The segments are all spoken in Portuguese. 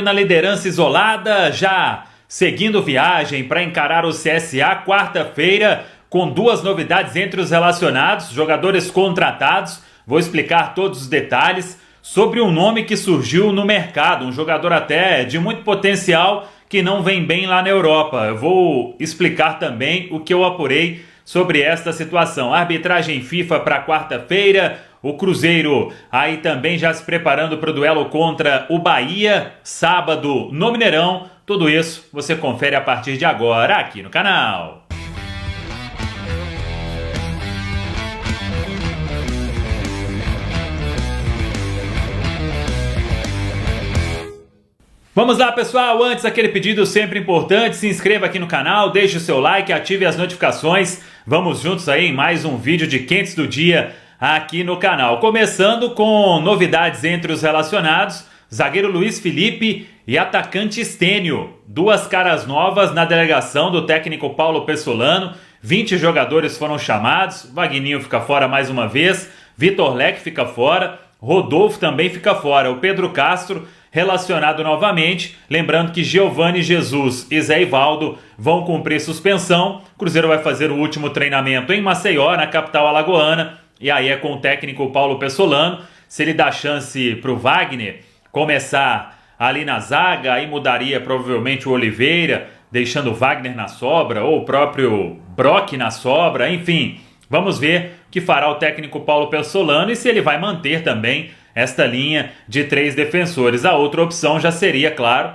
na liderança isolada, já seguindo viagem para encarar o CSA quarta-feira, com duas novidades entre os relacionados, jogadores contratados. Vou explicar todos os detalhes sobre um nome que surgiu no mercado, um jogador até de muito potencial que não vem bem lá na Europa. Eu vou explicar também o que eu apurei sobre esta situação. Arbitragem FIFA para quarta-feira, o Cruzeiro aí também já se preparando para o duelo contra o Bahia, sábado no Mineirão. Tudo isso você confere a partir de agora aqui no canal. Vamos lá, pessoal, antes aquele pedido sempre importante, se inscreva aqui no canal, deixe o seu like, ative as notificações. Vamos juntos aí em mais um vídeo de quentes do dia aqui no canal. Começando com novidades entre os relacionados, zagueiro Luiz Felipe e atacante Stênio. Duas caras novas na delegação do técnico Paulo Pessolano. 20 jogadores foram chamados, Vagninho fica fora mais uma vez, Vitor Leque fica fora, Rodolfo também fica fora, o Pedro Castro relacionado novamente, lembrando que Giovani Jesus e Zé Ivaldo vão cumprir suspensão. O Cruzeiro vai fazer o último treinamento em Maceió, na capital alagoana, e aí é com o técnico Paulo Pessolano. Se ele dá chance para o Wagner começar ali na zaga, aí mudaria provavelmente o Oliveira, deixando o Wagner na sobra, ou o próprio Brock na sobra, enfim. Vamos ver o que fará o técnico Paulo Pessolano e se ele vai manter também esta linha de 3 defensores. A outra opção já seria, claro,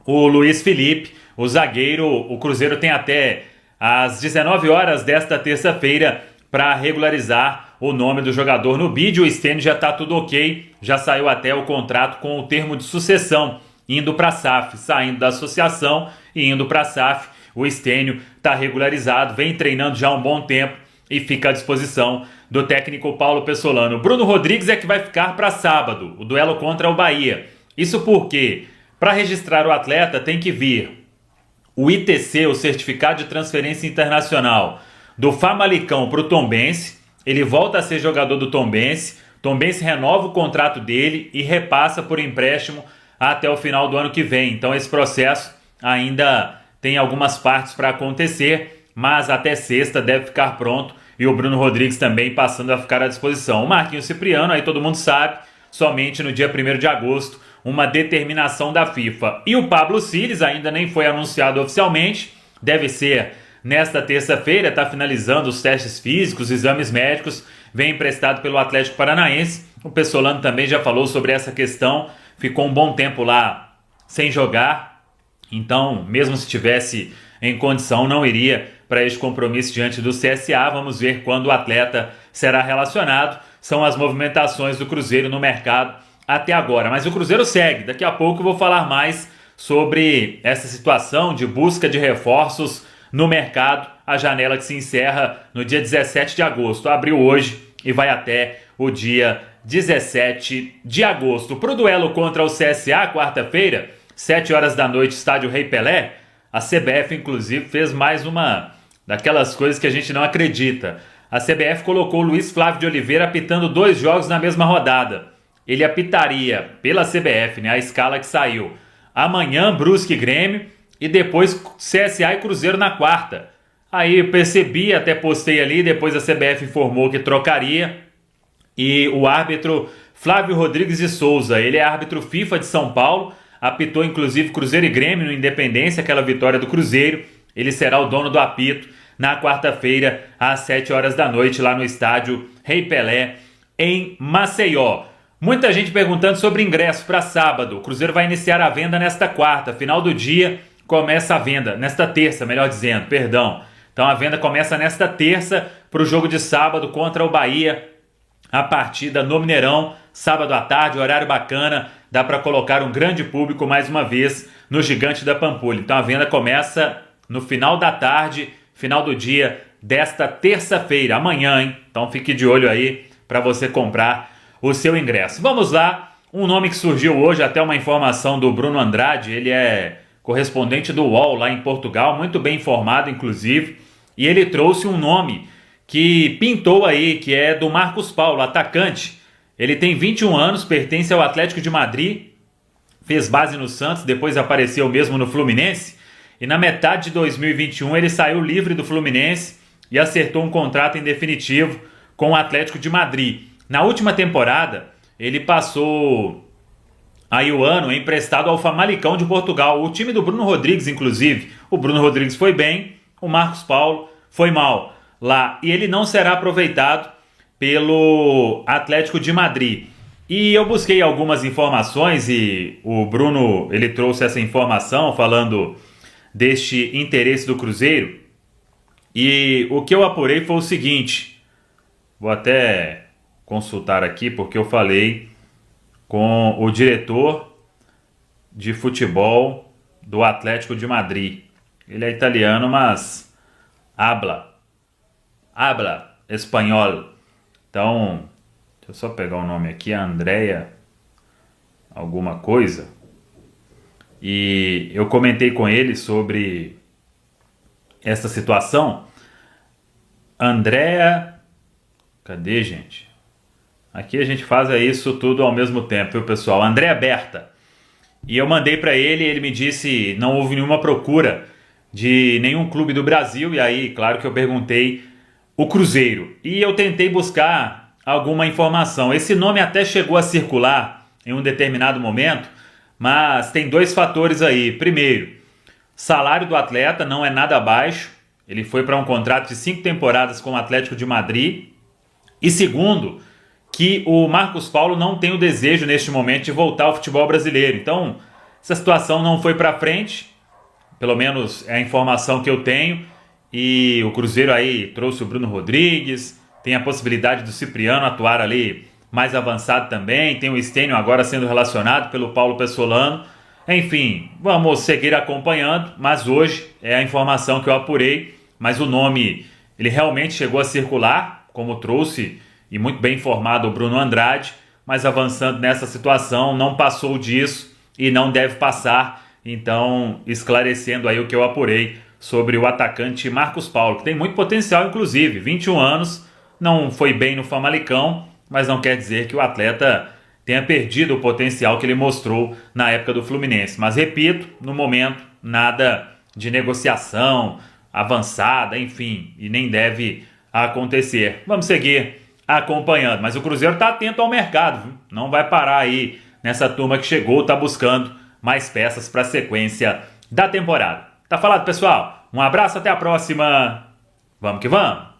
o Luiz Felipe, o zagueiro. O Cruzeiro tem até às 19 horas desta terça-feira para regularizar o nome do jogador no BID. O Stênio já está tudo ok, já saiu até o contrato com o termo de sucessão, indo para a SAF, saindo da associação e indo para a SAF. O Stênio está regularizado, vem treinando já há um bom tempo e fica à disposição do técnico Paulo Pessolano. Bruno Rodrigues é que vai ficar para sábado, o duelo contra o Bahia. Isso porque, para registrar o atleta, tem que vir o ITC, o Certificado de Transferência Internacional, do Famalicão para o Tombense. Ele volta a ser jogador do Tombense. Tombense renova o contrato dele e repassa por empréstimo até o final do ano que vem. Então esse processo ainda tem algumas partes para acontecer, mas até sexta deve ficar pronto. E o Bruno Rodrigues também passando a ficar à disposição. O Marquinhos Cipriano, aí todo mundo sabe, somente no dia 1º de agosto, uma determinação da FIFA. E o Pablo Siles ainda nem foi anunciado oficialmente, deve ser nesta terça-feira, está finalizando os testes físicos, exames médicos, vem emprestado pelo Atlético Paranaense. O Pessolano também já falou sobre essa questão, ficou um bom tempo lá sem jogar, então mesmo se tivesse em condição não iria para este compromisso diante do CSA. Vamos ver quando o atleta será relacionado. São as movimentações do Cruzeiro no mercado até agora. Mas o Cruzeiro segue. Daqui a pouco eu vou falar mais sobre essa situação de busca de reforços no mercado. A janela que se encerra no dia 17 de agosto. Abriu hoje e vai até o dia 17 de agosto. Para o duelo contra o CSA, quarta-feira, 7 horas da noite, estádio Rei Pelé, a CBF, inclusive, fez mais uma daquelas coisas que a gente não acredita. A CBF colocou o Luiz Flávio de Oliveira apitando 2 jogos na mesma rodada. Ele apitaria pela CBF, né, a escala que saiu. Amanhã, Brusque e Grêmio, e depois CSA e Cruzeiro na quarta. Aí eu percebi, até postei ali, depois a CBF informou que trocaria. E o árbitro Flávio Rodrigues de Souza, ele é árbitro FIFA de São Paulo, apitou inclusive Cruzeiro e Grêmio no Independência, aquela vitória do Cruzeiro. Ele será o dono do apito na quarta-feira, às 7 horas da noite, lá no estádio Rei Pelé, em Maceió. Muita gente perguntando sobre ingresso para sábado. O Cruzeiro vai iniciar a venda nesta quarta, final do dia começa a venda, nesta terça, melhor dizendo, perdão. Então a venda começa nesta terça para o jogo de sábado contra o Bahia, a partida no Mineirão, sábado à tarde, horário bacana, dá para colocar um grande público mais uma vez no Gigante da Pampulha. Então a venda começa no final da tarde, final do dia desta terça-feira, amanhã, hein? Então fique de olho aí para você comprar o seu ingresso. Vamos lá, um nome que surgiu hoje, até uma informação do Bruno Andrade, ele é correspondente do UOL lá em Portugal, muito bem informado inclusive, e ele trouxe um nome que pintou aí, que é do Marcos Paulo, atacante. Ele tem 21 anos, pertence ao Atlético de Madrid, fez base no Santos, depois apareceu mesmo no Fluminense, e na metade de 2021 ele saiu livre do Fluminense e acertou um contrato em definitivo com o Atlético de Madrid. Na última temporada, ele passou aí o ano emprestado ao Famalicão de Portugal, o time do Bruno Rodrigues, inclusive. O Bruno Rodrigues foi bem, o Marcos Paulo foi mal lá, e ele não será aproveitado pelo Atlético de Madrid. E eu busquei algumas informações e o Bruno, ele trouxe essa informação falando deste interesse do Cruzeiro, e o que eu apurei foi o seguinte, vou até consultar aqui porque eu falei com o diretor de futebol do Atlético de Madrid. Ele é italiano, mas habla espanhol. Então, deixa eu só pegar o nome aqui, Andrea alguma coisa. E eu comentei com ele sobre essa situação. Andrea, cadê, gente? Aqui a gente faz isso tudo ao mesmo tempo, viu, pessoal? Andrea Berta. E eu mandei para ele, ele me disse não houve nenhuma procura de nenhum clube do Brasil. E aí, claro que eu perguntei o Cruzeiro. E eu tentei buscar alguma informação. Esse nome até chegou a circular em um determinado momento, mas tem dois fatores aí. Primeiro, salário do atleta não é nada baixo. Ele foi para um contrato de 5 temporadas com o Atlético de Madrid. E segundo, que o Marcos Paulo não tem o desejo neste momento de voltar ao futebol brasileiro. Então, essa situação não foi para frente, pelo menos é a informação que eu tenho, e o Cruzeiro aí trouxe o Bruno Rodrigues, tem a possibilidade do Cipriano atuar ali mais avançado também, tem o Stênio agora sendo relacionado pelo Paulo Pessolano. Enfim, vamos seguir acompanhando, mas hoje é a informação que eu apurei, mas o nome, ele realmente chegou a circular, como trouxe e muito bem informado o Bruno Andrade, mas avançando nessa situação, não passou disso e não deve passar. Então, esclarecendo aí o que eu apurei sobre o atacante Marcos Paulo, que tem muito potencial, inclusive, 21 anos, não foi bem no Famalicão, mas não quer dizer que o atleta tenha perdido o potencial que ele mostrou na época do Fluminense. Mas repito, no momento, nada de negociação avançada, enfim, e nem deve acontecer. Vamos seguir acompanhando, mas o Cruzeiro está atento ao mercado, viu? Não vai parar aí nessa turma que chegou, está buscando mais peças para a sequência da temporada. Tá falado, pessoal? Um abraço, até a próxima. Vamos que vamos!